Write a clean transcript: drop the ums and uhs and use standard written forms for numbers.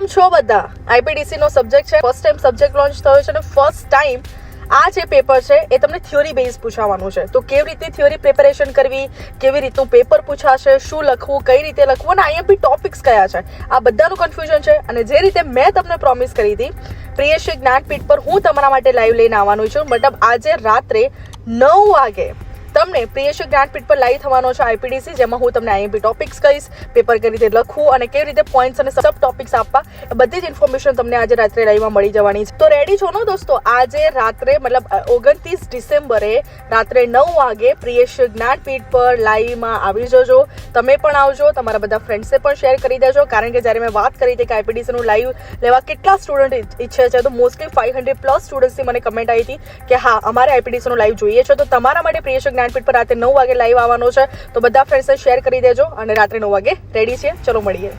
છો બધા આઈપીડીસી નો સબ્જેક્ટ છે ફર્સ્ટ ટાઈમ સબ્જેક્ટ લોન્ચ થયો છે અને ફર્સ્ટ ટાઈમ આ જે પેપર છે એ તમને થિયોરી બેઝ પૂછાવાનું છે તો કેવી રીતે થિયોરી પ્રિપેરેશન કરવી કેવી રીતનું પેપર પૂછાશે શું લખવું કઈ રીતે લખવું અને અહીંયા બી ટોપિક્સ કયા છે આ બધાનું કન્ફ્યુઝન છે અને જે રીતે મેં તમને પ્રોમિસ કરી હતી પ્રિયશ્રી જ્ઞાનપીઠ પર હું તમારા માટે લાઈવ લઈને આવવાનું છું મતલબ આજે રાત્રે 9 વાગે તમને પ્રિયશ્રી જ્ઞાનપીઠ પર લાઈવ થવાનો છે આઈપીડીસી જેમાં હું તમને આઈએમપી ટોપિક્સ કહીશ પેપર કેવી રીતે લખવું અને કેવી રીતે પોઈન્ટ્સ અને સબ ટોપિક્સ આપવા બધી જ ઇન્ફોર્મેશન તમને આજે રાત્રે લાઈવમાં મળી જવાની છે તો રેડી છો ને દોસ્તો આજે રાત્રે મતલબ 29 ડિસેમ્બરે રાત્રે 9 વાગે પ્રિયશ્રી જ્ઞાનપીઠ પર લાઈવમાં આવી જજો તમે પણ આવજો તમારા બધા ફ્રેન્ડ્સે પણ શેર કરી દેજો કારણ કે જ્યારે મેં વાત કરી હતી કે આઈપીડીસીનું લાઈવ લેવા કેટલા સ્ટુડન્ટ ઈચ્છે છે તો મોસ્ટલી 500+ સ્ટુડન્ટ્સની મને કમેન્ટ આવી હતી કે હા અમારે આઈપીડીસીનું લાઈવ જોઈએ છે તો તમારા માટે પ્રિયશ્રી જ્ઞાનપીઠ પર રાત્રે 9 વાગે લાઈવ આવવાનો છે તો બધા ફ્રેન્ડ્સને શેર કરી દેજો અને રાત્રે 9 વાગે રેડી છે ચલો મળીએ